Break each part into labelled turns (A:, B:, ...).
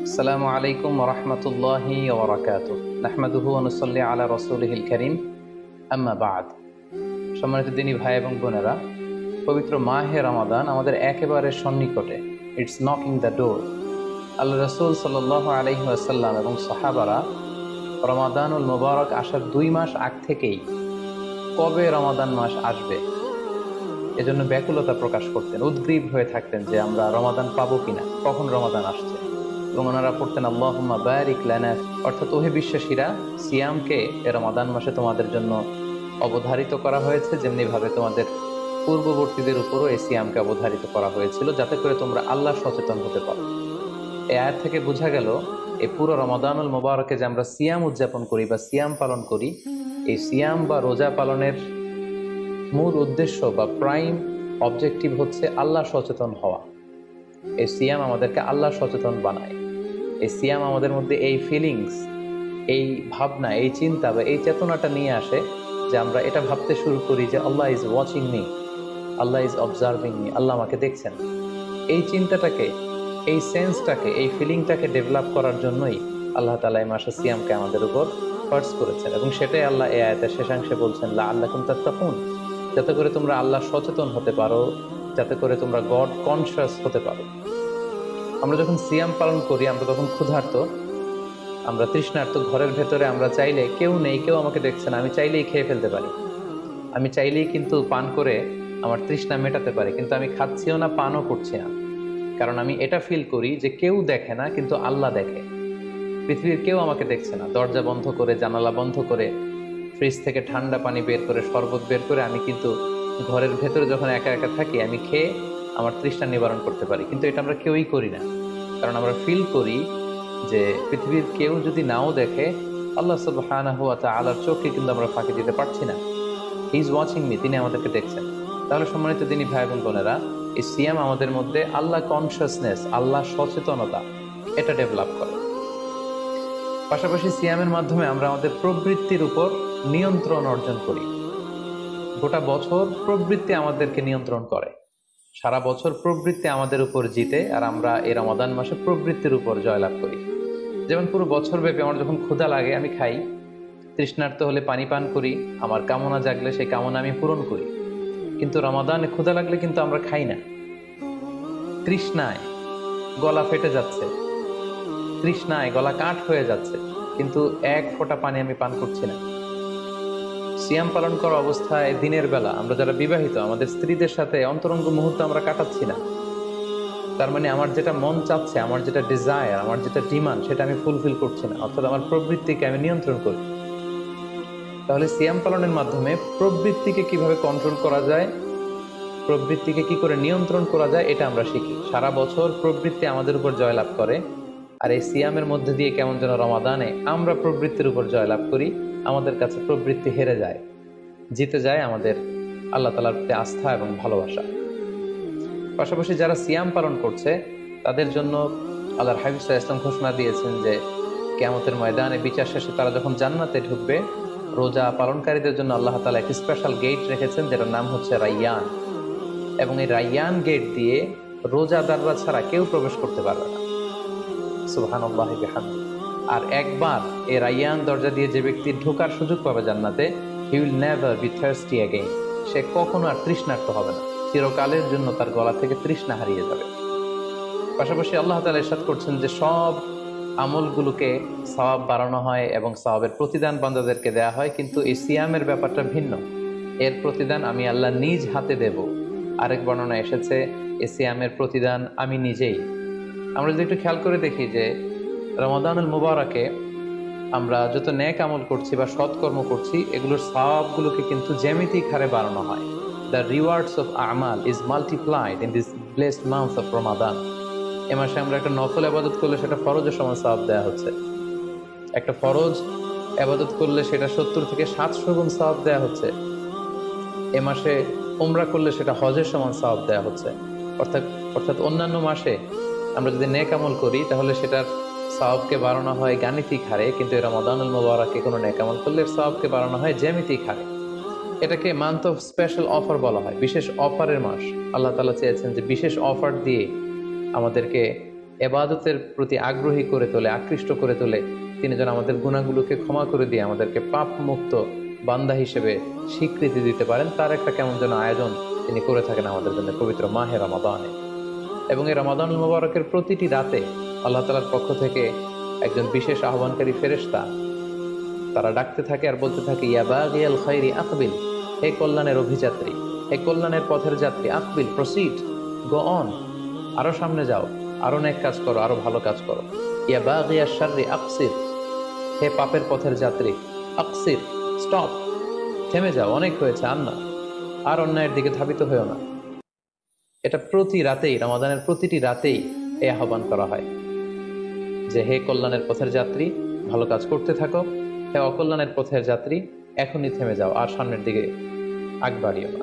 A: আসসালামু আলাইকুম ওয়া রাহমাতুল্লাহি ওয়া বারাকাতুহু। নাহমাদুহু ওয়া নুসাল্লি আলা রাসূলিহিল কারীম। আম্মা বা'দ। সম্মানিত দিনী ভাই এবং বোনেরা, পবিত্র মাহে রমাদান আমাদের একেবারে সন্নিকটে। It's knocking the door. আল্লাহ রাসূল সাল্লাল্লাহু আলাইহি ওয়াসাল্লাম এবং সাহাবারা রমাদানুল মুবারক আসার 2 মাস আগ থেকেই কবে রমাদান মাস আসবে এজন্য ব্যাকুলতা প্রকাশ করতেন, উদ্গ্রীব হয়ে থাকতেন যে আমরা রমাদান পাবো কিনা, কখন রমাদান আসছে। এবং ওনারা পড়তেন আল্লাহুম্মা বারিক লানা, অর্থাৎ ওহে বিশ্বাসীরা, সিয়ামকে এ রমাদান মাসে তোমাদের জন্য অবধারিত করা হয়েছে, যেমনি ভাবে তোমাদের পূর্ববর্তীদের উপরও এই সিয়ামকে অবধারিত করা হয়েছিল, যাতে করে তোমরা আল্লাহ সচেতন হতে পারো। এই আয়াত থেকে বোঝা গেল এই পুরো রমাদানুল মুবারকে যে আমরা সিয়াম উদযাপন করি বা সিয়াম পালন করি, এই সিয়াম বা রোজা পালনের মূল উদ্দেশ্য বা প্রাইম অবজেক্টিভ হচ্ছে আল্লাহ সচেতন হওয়া। এই সিয়াম আমাদেরকে আল্লাহ সচেতন বানায়। এই সিয়াম আমাদের মধ্যে এই ফিলিংস, এই ভাবনা, এই চিন্তা বা এই চেতনাটা নিয়ে আসে যে আমরা এটা ভাবতে শুরু করি যে আল্লাহ ইজ ওয়াচিং মি, আল্লাহ ইজ অবজার্ভিং মি, আল্লাহ আমাকে দেখছেন। এই চিন্তাটাকে, এই সেন্সটাকে, এই ফিলিংটাকে ডেভেলপ করার জন্যই আল্লাহ তাআলা এই মাসে সিয়ামকে আমাদের উপর ফার্জ করেছেন, এবং সেটাই আল্লাহ এই আয়াতের শেষাংশে বলছেন লাআল্লাকুম তাত্তাকুন, যাতে করে তোমরা আল্লাহ সচেতন হতে পারো, যাতে করে তোমরা গড কনসিয়াস হতে পারো। আমরা যখন সিয়াম পালন করি আমরা তখন ক্ষুধার্ত, আমরা তৃষ্ণার্ত, ঘরের ভেতরে আমরা চাইলে কেউ নেই, কেউ আমাকে দেখছে না, আমি চাইলেই খেয়ে ফেলতে পারি, আমি চাইলেই কিন্তু পান করে আমার তৃষ্ণা মেটাতে পারি, কিন্তু আমি খাচ্ছিও না, পানও করছি না, কারণ আমি এটা ফিল করি যে কেউ দেখে না কিন্তু আল্লাহ দেখে। পৃথিবীর কেউ আমাকে দেখছে না, দরজা বন্ধ করে, জানালা বন্ধ করে, ফ্রিজ থেকে ঠান্ডা পানি বের করে, শরবত বের করে আমি কিন্তু ঘরের ভেতরে যখন একা একা থাকি আমি খেয়ে আমার তৃষ্ণা নিবারণ করতে পারি। কিন্তু এটা আমরা কেউই করি না, কারণ আমরা ফিল করি যে পৃথিবীর কেউ যদি নাও দেখে, আল্লাহ সুবহানাহু ওয়া তাআলার চোখকে কিন্তু আমরা ফাঁকি দিতে পারছি না। হি ইজ ওয়াচিং মি, তিনি আমাদেরকে দেখছেন। তাহলে সম্মানিত দিনী ভাই এবং বোনেরা, এই সিয়াম আমাদের মধ্যে আল্লাহ কনসিয়াসনেস, আল্লাহ সচেতনতা, এটা ডেভেলপ করে। পাশাপাশি সিয়ামের মাধ্যমে আমরা আমাদের প্রবৃত্তির উপর নিয়ন্ত্রণ অর্জন করি। গোটা বছর প্রবৃত্তি আমাদেরকে নিয়ন্ত্রণ করে, সারা বছর প্রবৃত্তি আমাদের উপর জিতে, আর আমরা এই রমাদান মাসে প্রবৃত্তির উপর জয়লাভ করি। যেমন পুরো বছর ব্যাপী আমার যখন ক্ষুধা লাগে আমি খাই, তৃষ্ণার্ত হলে পানি পান করি, আমার কামনা জাগলে সেই কামনা আমি পূরণ করি। কিন্তু রমাদানে ক্ষুধা লাগলে কিন্তু আমরা খাই না। তৃষ্ণায় গলা ফেটে যাচ্ছে, তৃষ্ণায় গলা কাঠ হয়ে যাচ্ছে, কিন্তু এক ফোঁটা পানি আমি পান করছি না। সিয়াম পালন করা অবস্থায় দিনের বেলা আমরা যারা বিবাহিত, আমাদের স্ত্রীদের সাথে অন্তরঙ্গ মুহূর্ত আমরা কাটাচ্ছি না। তার মানে আমার যেটা মন চাচ্ছে, আমার যেটা ডিজায়ার, আমার যেটা ডিমান্ড, সেটা আমি ফুলফিল করছি না, অর্থাৎ আমার প্রবৃত্তিকে আমি নিয়ন্ত্রণ করি। তাহলে সিয়াম পালনের মাধ্যমে প্রবৃত্তিকে কিভাবে কন্ট্রোল করা যায়, প্রবৃত্তিকে কি করে নিয়ন্ত্রণ করা যায়, এটা আমরা শিখি। সারা বছর প্রবৃত্তি আমাদের উপর জয়লাভ করে, আর এই সিয়ামের মধ্যে দিয়ে কেমন যেন রমাদানে আমরা প্রবৃত্তির উপর জয়লাভ করি, আমাদের কাছে প্রবৃত্তি হেরে যায়, জিতে যায় আমাদের আল্লাহ তাআলার প্রতি আস্থা এবং ভালোবাসা। পাশাপাশি যারা সিয়াম পালন করছে তাদের জন্য আল্লাহর হাবিব সাল্লাল্লাহু আলাইহি ওয়াসাল্লাম ঘোষণা দিয়েছেন যে কিয়ামতের ময়দানে বিচার শেষে তারা যখন জান্নাতে ঢুকবে, রোজা পালনকারীদের জন্য আল্লাহ তাআলা একটি স্পেশাল গেট রেখেছেন, যেটার নাম হচ্ছে রাইয়ান। এবং এই রাইয়ান গেট দিয়ে রোজাদাররা ছাড়া কেউ প্রবেশ করতে পারবে না। সুবহানাল্লাহি বিহামদি। আর একবার এই রাইয়ান দরজা দিয়ে যে ব্যক্তি ঢোকার সুযোগ পাবে জান্নাতে, he will never be thirsty again, সে কখনো আর তৃষ্ণার্ত হবে না, চিরকালের জন্য তার গলা থেকে তৃষ্ণা হারিয়ে যাবে। পাশাপাশি আল্লাহ তাআলা ইরশাদ করছেন যে সব আমলগুলোকে সওয়াব বাড়ানো হয় এবং সওয়াবের প্রতিদান বান্দাদেরকে দেয়া হয়, কিন্তু এই সিয়ামের ব্যাপারটা ভিন্ন। এর প্রতিদান আমি আল্লাহ নিজ হাতে দেব। আরেক বর্ণনা এসেছে এই সিয়ামের প্রতিদান আমি নিজেই। আমরা যদি একটু খেয়াল করে দেখি যে রমাদানুল মুবারকে আমরা যত নেক আমল করছি বা সৎকর্ম করছি, এগুলোর সওয়াবগুলোকে কিন্তু জ্যামিতিক হারে বাড়ানো হয়। দ্য রিওয়ার্ডস অফ আমাল is multiplied in this blessed month of রমাদান। এ মাসে আমরা একটা নফল ইবাদত করলে সেটা ফরজের সমান সওয়াব দেওয়া হচ্ছে। একটা ফরজ ইবাদত করলে সেটা 70 থেকে 700 গুণ সওয়াব দেওয়া হচ্ছে। এ মাসে উমরা করলে সেটা হজের সমান সওয়াব দেওয়া হচ্ছে। অর্থাৎ অর্থাৎ অন্যান্য মাসে আমরা যদি নেক আমল করি তাহলে সেটার সওয়াবকে বাড়ানো হয় গাণিতিক হারে, কিন্তু এই রমাদানুল মুবারকে কোনো নেক আমল করলে এর সওয়াবকে বাড়ানো হয় জ্যামিতিক হারে। এটাকে মান্থ অফ স্পেশাল অফার বলা হয়, বিশেষ অফারের মাস। আল্লাহ তাআলা চেয়েছেন যে বিশেষ অফার দিয়ে আমাদেরকে এবাদতের প্রতি আগ্রহী করে তোলে, আকৃষ্ট করে তোলে। তিনি যেন আমাদের গুনাহগুলোকে ক্ষমা করে দিয়ে আমাদেরকে পাপ মুক্ত বান্দা হিসেবে স্বীকৃতি দিতে পারেন, তার একটা কেমন যেন আয়োজন তিনি করে থাকেন আমাদের জন্য পবিত্র মাহে রমাদানে। এবং এই রমাদানুল মুবারকের প্রতিটি রাতে আল্লাহ তাআলার পক্ষ থেকে একজন বিশেষ আহ্বানকারী ফেরেশতা তারা ডাকতে থাকে আর বলতে থাকে, ইয়া বাগিয়াল খাইরি আকবিল, হে কল্যাণের অভিযাত্রী, হে কল্যাণের পথের যাত্রী, আকবিল, প্রসিড, গো অন, আরো সামনে যাও, আরো নেক কাজ করো, আরো ভালো কাজ করো। ইয়া বাগিয়াশ শাররি আকসির, হে পাপের পথের যাত্রী, আকসির, স্টপ, থেমে যাও, অনেক হয়েছে, আর না, আর অন্যায়ের দিকে ধাবিত হয়েও না। এটা প্রতি রাতেই, রমাদানের প্রতিটি রাতেই এই আহ্বান করা হয় যে হে কল্যাণের পথের যাত্রী, ভালো কাজ করতে থাকো, হে অকল্যাণের পথের যাত্রী, এখনই থেমে যাও, আর সামনের দিকে আগ বাড়িও না।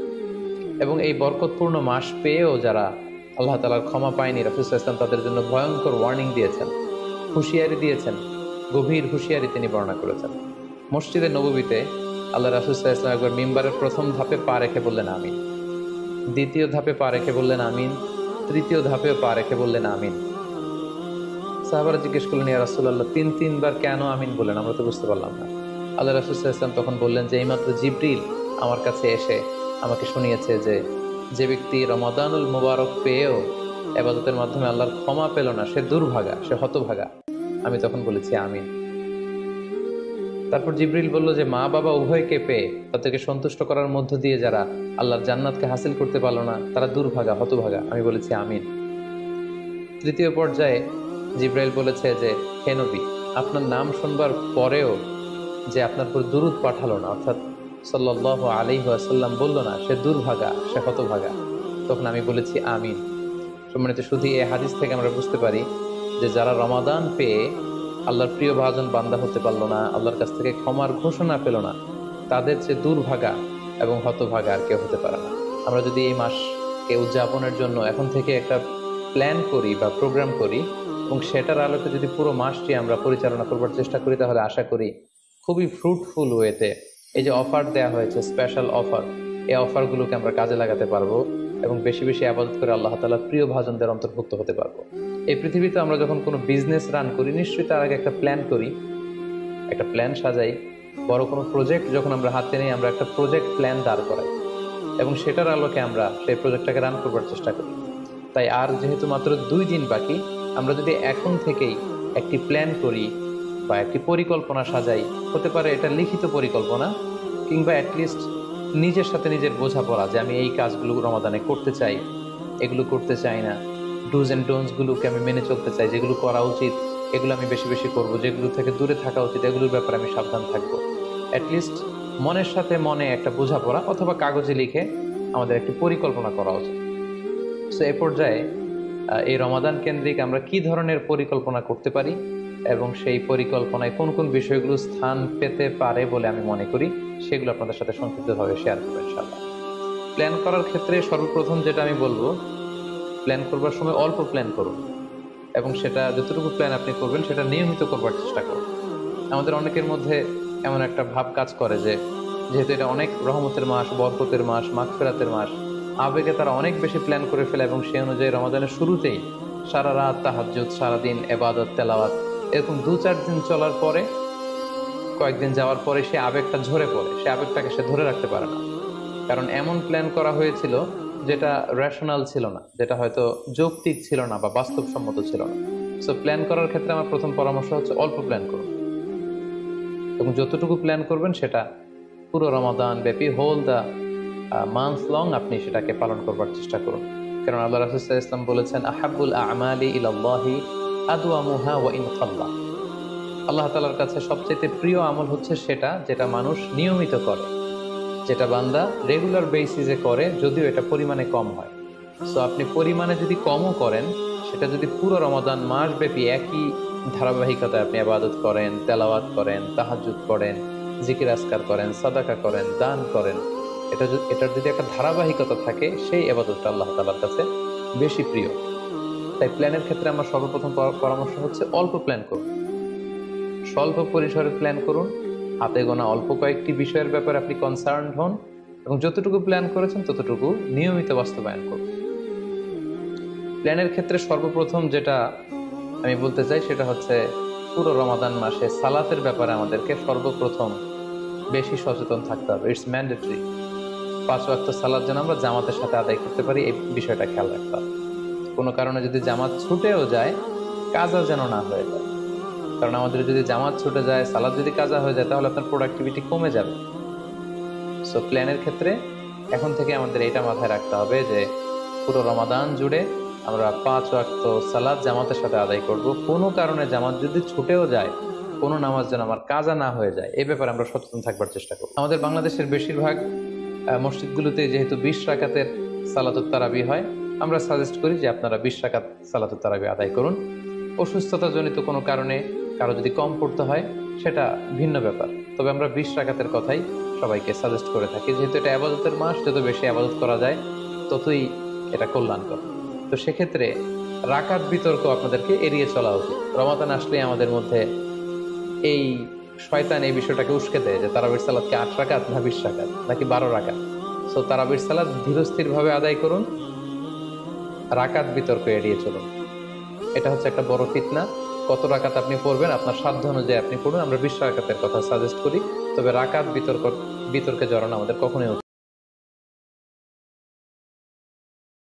A: এবং এই বরকতপূর্ণ মাস পেয়েও যারা আল্লাহ তাআলার ক্ষমা পায়নি, রাসূল সাল্লাল্লাহু আলাইহি ওয়াসাল্লাম তাদের জন্য ভয়ঙ্কর ওয়ার্নিং দিয়েছেন, হুঁশিয়ারি দিয়েছেন, গভীর হুঁশিয়ারি তিনি বর্ণনা করেছেন। মসজিদে নববীতে আল্লাহ রাসূল সাল্লাল্লাহু আলাইহি ওয়াসাল্লাম একবার মিম্বারের প্রথম ধাপে পা রেখে বললেন আমিন, দ্বিতীয় ধাপে পা রেখে বললেন আমিন, তৃতীয় ধাপেও পা রেখে বললেন আমিন। সাহাবারা জিজ্ঞেস করলেন, ইয়া রাসূলুল্লাহ, তিনবার কেন আমিন বললেন, আমরা তো বুঝতে পারলাম না। আল্লাহ রাসূল সাল্লাল্লাহু আলাইহি ওয়াসাল্লাম তখন বললেন যে এইমাত্র জিবরিল আমার কাছে এসে আমাকে শুনিয়েছে যে যে ব্যক্তি রমাদানুল মুবারক পেয়েও ইবাদতের মাধ্যমে আল্লাহর ক্ষমা পেল না, সে দুর্ভাগা, সে হতভাগা। আমি তখন বলেছি আমিন। তারপর জিবরিল বলল যে মা বাবা উভয়কে পেয়ে তাদেরকে সন্তুষ্ট করার মধ্য দিয়ে যারা আল্লাহর জান্নাতকে হাসিল করতে পারলো না, তারা দুর্ভাগা, হতভাগা। আমি বলেছি আমিন। তৃতীয় পর্যায়ে জিবরাইল বলেছে যে হে নবী, আপনার নাম শুনবার পরেও যে আপনার উপর দুরূদ পাঠালো না, অর্থাৎ সাল্লাল্লাহু আলাইহি ওয়াসাল্লাম বলল না, সে দুর্ভাগা, সে হতভাগা। তখন আমি বলেছি আমিন। সম্মানিত শুধু এই হাদিস থেকে আমরা বুঝতে পারি যে যারা রমাদান পেয়ে আল্লাহর প্রিয় ভাজন বান্দা হতে পারলো না, আল্লাহর কাছ থেকে ক্ষমার ঘোষণা পেল না, তাদের চেয়ে দুর্ভাগা এবং হতভাগা আর কেউ হতে পারে না। আমরা যদি এই মাসকে উদযাপনের জন্য এখন থেকে একটা প্ল্যান করি বা প্রোগ্রাম করি এবং সেটার আলোকে যদি পুরো মাসটি আমরা পরিচালনা করবার চেষ্টা করি, তাহলে আশা করি খুবই ফ্রুটফুল ওয়েতে এই যে অফার দেওয়া হয়েছে, স্পেশাল অফার, এই অফারগুলোকে আমরা কাজে লাগাতে পারবো এবং বেশি বেশি ইবাদত করে আল্লাহ তাআলার প্রিয় ভাজনদের অন্তর্ভুক্ত হতে পারবো। এই পৃথিবীতে আমরা যখন কোনো বিজনেস রান করি, নিশ্চয়ই তার আগে একটা প্ল্যান করি, একটা প্ল্যান সাজাই। বড় কোনো প্রজেক্ট যখন আমরা হাতে নিই, আমরা একটা প্রজেক্ট প্ল্যান দাঁড় করাই এবং সেটার আলোকে আমরা সেই প্রজেক্টটাকে রান করবার চেষ্টা করি। তাই আর যেহেতু মাত্র 2 দিন বাকি, আমরা যদি এখন থেকেই একটি প্ল্যান করি বা একটি পরিকল্পনা সাজাই, হতে পারে এটা লিখিত পরিকল্পনা কিংবা অ্যাটলিস্ট নিজের সাথে নিজের বোঝাপড়া যে আমি এই কাজগুলো রমাদানে করতে চাই, এগুলো করতে চাই না, ডুজ অ্যান্ড ডোন্টসগুলোকে আমি মেনে চলতে চাই, যেগুলো করা উচিত এগুলো আমি বেশি বেশি করব, যেগুলো থেকে দূরে থাকা উচিত এগুলোর ব্যাপারে আমি সাবধান থাকবো। অ্যাটলিস্ট মনের সাথে মনে একটা বোঝাপড়া অথবা কাগজে লিখে আমাদের একটি পরিকল্পনা করা উচিত। সো এই পর্যায়ে এই রমাদান কেন্দ্রিক আমরা কি ধরনের পরিকল্পনা করতে পারি এবং সেই পরিকল্পনায় কোন কোন বিষয়গুলো স্থান পেতে পারে বলে আমি মনে করি, সেগুলো আপনাদের সাথে সংক্ষিপ্তভাবে শেয়ার করবো ইনশাআল্লাহ। প্ল্যান করার ক্ষেত্রে সর্বপ্রথম যেটা আমি বলবো, প্ল্যান করবার সময় অল্প প্ল্যান করুন এবং সেটা যতটুকু প্ল্যান আপনি করবেন সেটা নিয়মিত করবার চেষ্টা করুন। আমাদের অনেকের মধ্যে এমন একটা ভাব কাজ করে যে যেহেতু এটা অনেক রহমতের মাস, বরকতের মাস, মাগফিরাতের মাস, আবেগে তারা অনেক বেশি প্ল্যান করে ফেলে এবং সেই অনুযায়ী রমাদানের শুরুতেই সারা রাত তাহাজ্জুদ, সারাদিন ইবাদত, তেলাওয়াত, এরকম 2-4 দিন চলার পরে, কয়েকদিন যাওয়ার পরে সে আবেগটা ঝরে পড়ে, সে আবেগটাকে সে ধরে রাখতে পারে না। কারণ এমন প্ল্যান করা হয়েছিল যেটা রেশনাল ছিল না, যেটা হয়তো যৌক্তিক ছিল না বা বাস্তবসম্মত ছিল না। সো প্ল্যান করার ক্ষেত্রে আমার প্রথম পরামর্শ হচ্ছে অল্প প্ল্যান করুন এবং যতটুকু প্ল্যান করবেন সেটা পুরো রমাদান ব্যাপী, হোল দ্য মান্থ লং আপনি সেটাকে পালন করবার চেষ্টা করুন। কারণ আল্লাহ রাসূল সাল্লাল্লাহু আলাইহি ওয়াসাল্লাম বলেছেন, আহাব্বুল আমালি ইলাল্লাহি আদওয়ামুহা ওয়া ইন খাল্লা। আল্লাহ তাআলার কাছে সবচেয়ে প্রিয় আমল হচ্ছে সেটা যেটা মানুষ নিয়মিত করে, যেটা বান্দা রেগুলার বেসিসে করে, যদিও এটা পরিমাণে কম হয়। সো আপনি পরিমাণে যদি কমও করেন, সেটা যদি পুরো রমাদান মাস ব্যাপী একই ধারাবাহিকতায় আপনি ইবাদত করেন, তেলাওয়াত করেন, তাহাজ্জুদ করেন, জিকির আজকার করেন, সাদাকা করেন, দান করেন, এটার যদি একটা ধারাবাহিকতা থাকে, সেই ইবাদতটা আল্লাহ তাআলার কাছে বেশি প্রিয়। তাই প্ল্যানের ক্ষেত্রে আমার সর্বপ্রথম পরামর্শ হচ্ছে অল্প প্ল্যান করুন, স্বল্প পরিসরে প্ল্যান করুন, হাতে গোনা অল্প কয়েকটি বিষয়ের ব্যাপারে আপনি কনসার্ন হন এবং যতটুকু প্ল্যান করেছেন ততটুকু নিয়মিত বাস্তবায়ন করুন। প্ল্যানের ক্ষেত্রে সর্বপ্রথম যেটা আমি বলতে চাই সেটা হচ্ছে পুরো রমাদান মাসে সালাতের ব্যাপারে আমাদেরকে সর্বপ্রথম বেশি সচেতন থাকতে হবে। It's mandatory. 5 ওয়াক্ত সালাত যেন আমরা জামাতের সাথে আদায় করতে পারি, এই বিষয়টা খেয়াল রাখতে হবে। কোনো কারণে যদি জামাত ছুটেও যায়, কাজা যেন না হয়ে যায়। কারণ আমাদের যদি জামাত ছুটে যায়, সালাত যদি কাজা হয়ে যায়, তাহলে আপনার প্রোডাক্টিভিটি কমে যাবে। সো প্ল্যানের ক্ষেত্রে এখন থেকে আমাদের এটা মাথায় রাখতে হবে যে পুরো রমাদান জুড়ে আমরা 5 ওয়াক্ত সালাত জামাতের সাথে আদায় করব। কোনো কারণে জামাত যদি ছুটেও যায়, কোনো নামাজ যেন আমার কাজা না হয়ে যায়, এই ব্যাপারে আমরা সচেতন থাকবার চেষ্টা করব। আমাদের বাংলাদেশের বেশিরভাগ মসজিদগুলোতে যেহেতু 20 রাকাতের সালাতুত তারাবি হয়, আমরা সাজেস্ট করি যে আপনারা 20 রাকাত সালাতুত তারাবি আদায় করুন। অসুস্থতাজনিত কোনো কারণে কারো যদি কম পড়তে হয়, সেটা ভিন্ন ব্যাপার। তবে আমরা 20 রাকাতের কথাই সবাইকে সাজেস্ট করে থাকি, যেহেতু এটা আবাদতের মাস, যত বেশি আবাদত করা যায় ততই এটা কল্যাণকর। তো সেক্ষেত্রে রাকাত বিতর্ক আপনাদেরকে এড়িয়ে চলা উচিত। রমাদান আসলে আমাদের মধ্যে এই শয়তান এই বিষয়টাকে উস্কে দেয় যে তারাবির সালাত কি 8 রাকাত না 20 রাকাত নাকি 12 রাকাত। সো তারাবির সালাত ধীরস্থির ভাবে আদায় করুন, রাকাত বিতর্ক এড়িয়ে চলুন। এটা হচ্ছে একটা বড় ফিতনা। কত রাকাত আপনি পড়বেন আপনার সাধ্য অনুযায়ী আপনি পড়ুন। আমরা 20 রাকাতের কথা সাজেস্ট করি, তবে রাকাত বিতর্কে জড়ানো আমাদের কখনোই